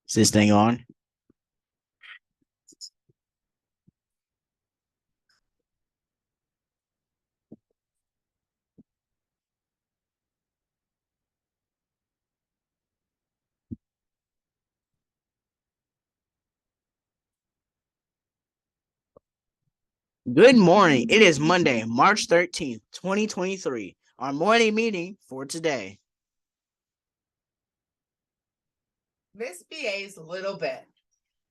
Is this thing on? Good morning. It is Monday, March 13th, 2023. Our morning meeting for today. Miss BA's Little Bit.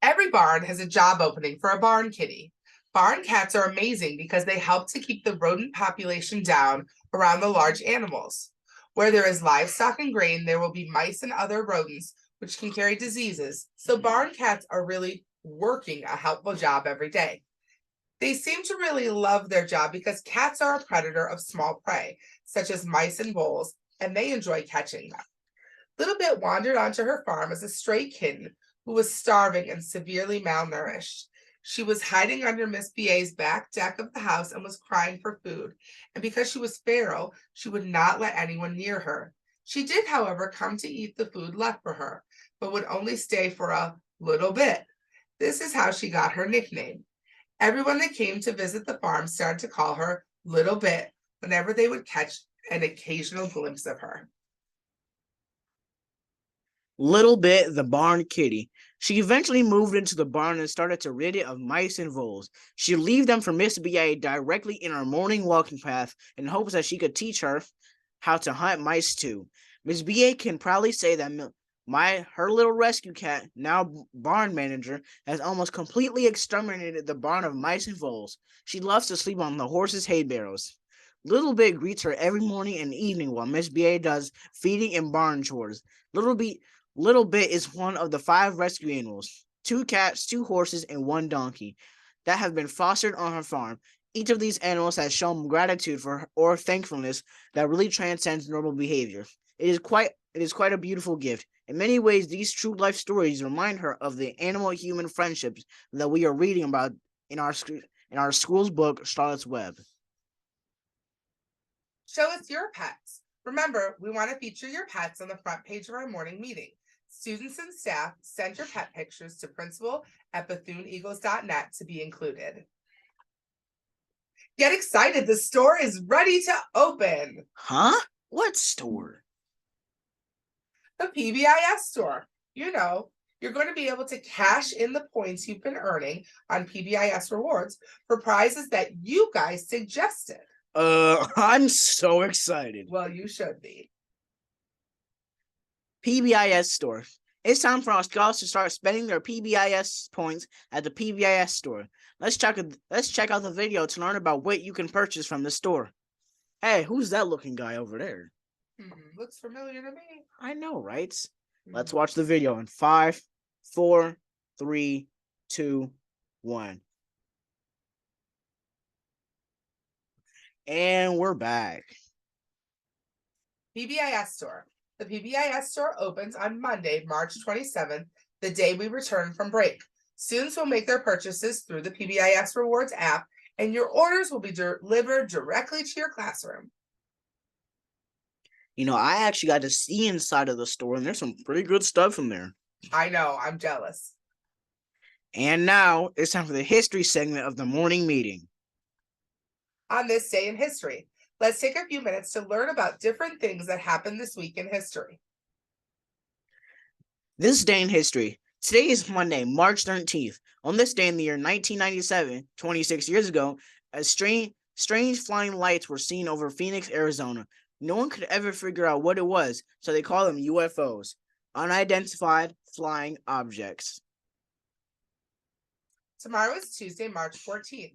Every barn has a job opening for a barn kitty. Barn cats are amazing because they help to keep the rodent population down around the large animals. Where there is livestock and grain, there will be mice and other rodents which can carry diseases. So barn cats are really working a helpful job every day. They seem to really love their job because cats are a predator of small prey, such as mice and voles, and they enjoy catching them. Little Bit wandered onto her farm as a stray kitten who was starving and severely malnourished. She was hiding under Miss BA's back deck of the house and was crying for food. And because she was feral, she would not let anyone near her. She did, however, come to eat the food left for her, but would only stay for a little bit. This is how she got her nickname. Everyone that came to visit the farm started to call her Little Bit whenever they would catch an occasional glimpse of her. Little Bit, the barn kitty. She eventually moved into the barn and started to rid it of mice and voles. She'd leave them for Miss BA directly in her morning walking path in hopes that she could teach her how to hunt mice too. Miss BA can proudly say that her little rescue cat, now barn manager, has almost completely exterminated the barn of mice and voles. She loves to sleep on the horses' hay barrows. Little Bit greets her every morning and evening while Miss BA does feeding and barn chores. Little Bit is one of the 5 rescue animals, 2 cats, 2 horses, and 1 donkey, that have been fostered on her farm. Each of these animals has shown gratitude for or thankfulness that really transcends normal behavior. It is quite a beautiful gift. In many ways, these true life stories remind her of the animal-human friendships that we are reading about in our school's book, Charlotte's Web. Show us your pets. Remember, we want to feature your pets on the front page of our morning meeting. Students and staff, send your pet pictures to principal@BethuneEagles.net to be included. Get excited, the store is ready to open. Huh? What store? The PBIS store. You know, you're going to be able to cash in the points you've been earning on PBIS rewards for prizes that you guys suggested. I'm so excited. Well, you should be. PBIS store. It's time for our scholars to start spending their PBIS points at the PBIS store. Let's check out the video to learn about what you can purchase from the store. Hey, who's that looking guy over there? Looks familiar to me. I know, right? Let's watch the video in 5, 4, 3, 2, 1. And we're back. PBIS store. The PBIS store opens on Monday, March 27th, the day we return from break. Students will make their purchases through the PBIS Rewards app, and your orders will be delivered directly to your classroom. You know, I actually got to see inside of the store, and there's some pretty good stuff in there. I know, I'm jealous. And now it's time for the history segment of the morning meeting. On this day in history, let's take a few minutes to learn about different things that happened this week in history. This day in history. Today is Monday, March 13th. On this day in the year 1997, 26 years ago, strange flying lights were seen over Phoenix, Arizona. No one could ever figure out what it was, so they call them UFOs, unidentified flying objects. Tomorrow is Tuesday, March 14th.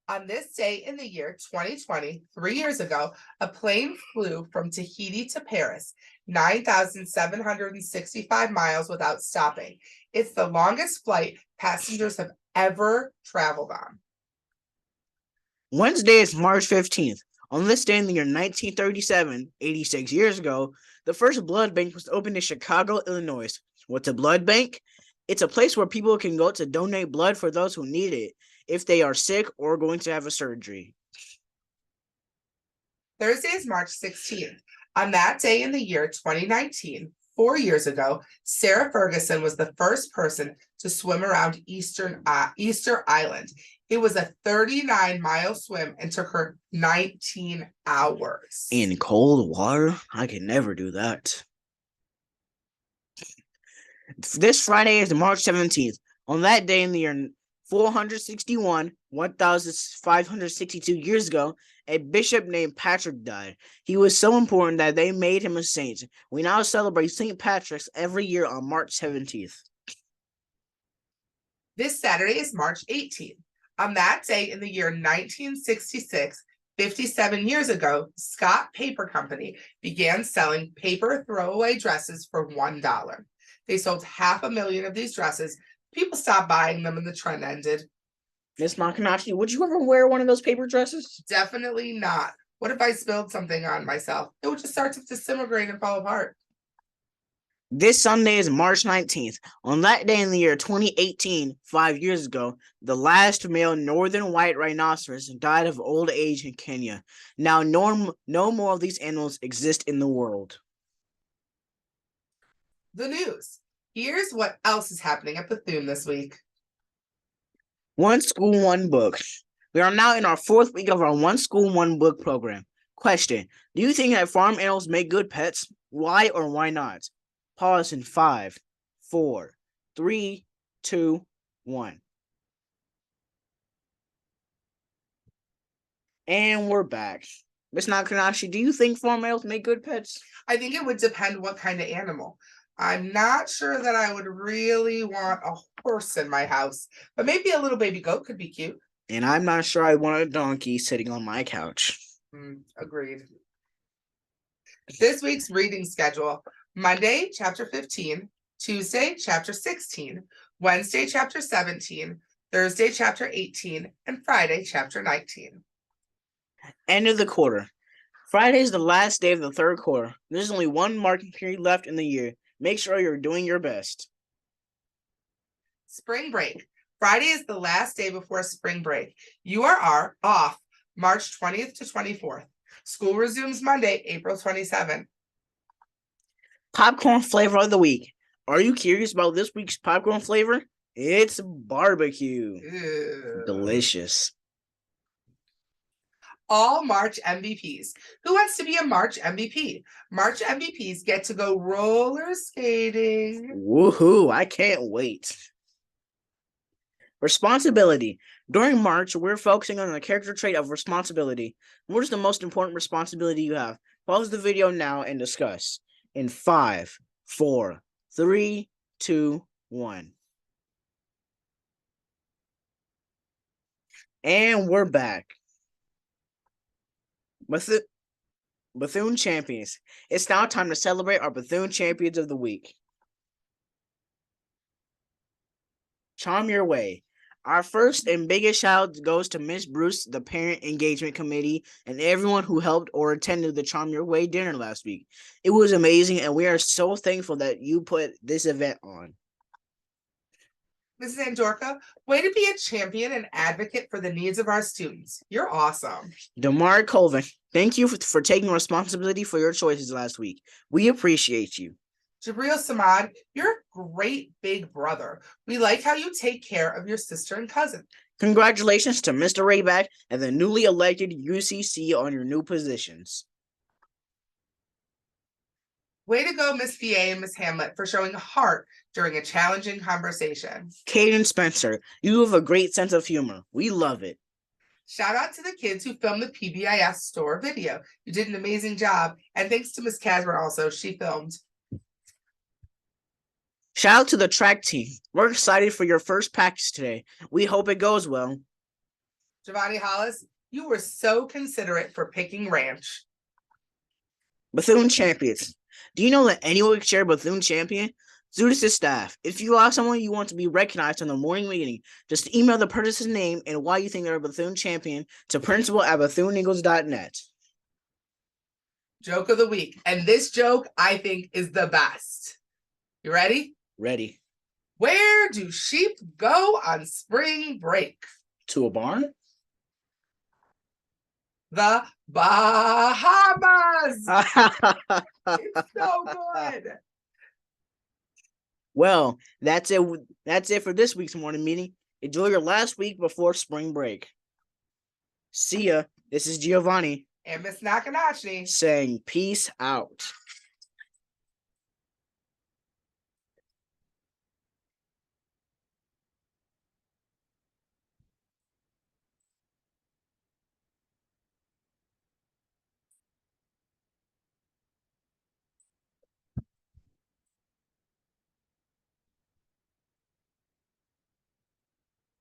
On this day in the year 2020, 3 years ago, a plane flew from Tahiti to Paris, 9,765 miles without stopping. It's the longest flight passengers have ever traveled on. Wednesday is March 15th. On this day in the year 1937, 86 years ago, the first blood bank was opened in Chicago, Illinois. What's a blood bank? It's a place where people can go to donate blood for those who need it, if they are sick or going to have a surgery. Thursday is March 16th. On that day in the year 2019, 4 years ago, Sarah Ferguson was the first person to swim around Easter Island. It was a 39-mile swim and took her 19 hours. In cold water? I could never do that. This Friday is March 17th. On that day in the year 461, 1,562 years ago, a bishop named Patrick died. He was so important that they made him a saint. We now celebrate St. Patrick's every year on March 17th. This Saturday is March 18th. On that day in the year 1966, 57 years ago, Scott Paper Company began selling paper throwaway dresses for $1. They sold 500,000 of these dresses. People stopped buying them and the trend ended. Miss Makanashi, would you ever wear one of those paper dresses? Definitely not. What if I spilled something on myself? It would just start to disintegrate and fall apart. This Sunday is March 19th. On that day in the year 2018, 5 years ago, the last male northern white rhinoceros died of old age in Kenya. Now, no more of these animals exist in the world. The news. Here's what else is happening at Bethune this week. One School, One Book. We are now in our 4th week of our One School, One Book program. Question: do you think that farm animals make good pets? Why or why not? Pause in 5, 4, 3, 2, 1. And we're back. Miss Nakanashi, do you think farm animals make good pets? I think it would depend what kind of animal. I'm not sure that I would really want a horse in my house, but maybe a little baby goat could be cute. And I'm not sure I want a donkey sitting on my couch. Agreed. This week's reading schedule: Monday, chapter 15, Tuesday, chapter 16, Wednesday, chapter 17, Thursday, chapter 18, and Friday, chapter 19. End of the quarter. Friday is the last day of the 3rd quarter. There's only one marking period left in the year. Make sure you're doing your best. Spring break. Friday is the last day before spring break. You are off March 20th to 24th. School resumes Monday, April 27th. Popcorn flavor of the week. Are you curious about this week's popcorn flavor? It's barbecue. Ew. Delicious. All March MVPs. Who wants to be a March MVP? March MVPs get to go roller skating. Woohoo, I can't wait. Responsibility. During March, we're focusing on the character trait of responsibility. What is the most important responsibility you have? Pause the video now and discuss. In 5, 4, 3, 2, 1. And we're back. Bethune Champions. It's now time to celebrate our Bethune Champions of the Week. Charm Your Way. Our first and biggest shout out goes to Miss Bruce, the Parent Engagement Committee, and everyone who helped or attended the Charm Your Way dinner last week. It was amazing, and we are so thankful that you put this event on. Mrs. Andorka, way to be a champion and advocate for the needs of our students. You're awesome. Damar Colvin, thank you for taking responsibility for your choices last week. We appreciate you. Jabril Samad, you're a great big brother. We like how you take care of your sister and cousin. Congratulations to Mr. Rayback and the newly elected UCC on your new positions. Way to go, Miss VA and Miss Hamlet, for showing heart during a challenging conversation. Caden Spencer, you have a great sense of humor. We love it. Shout out to the kids who filmed the PBIS store video. You did an amazing job. And thanks to Miss Casper also, she filmed. Shout out to the track team. We're excited for your first practice today. We hope it goes well. Giovanni Hollis, you were so considerate for picking ranch. Bethune Champions. Do you know that anyone can share Bethune Champion? Students' staff. If you are someone you want to be recognized in the morning meeting, just email the person's name and why you think they're a Bethune Champion to principal@BethuneEagles.net. Joke of the week. And this joke, I think, is the best. You ready? Ready. Where do sheep go on spring break? To a barn? The Bahamas. It's so good. Well, that's it. That's it for this week's morning meeting. Enjoy your last week before spring break. See ya. This is Giovanni And Miss Nakanashi. saying peace out.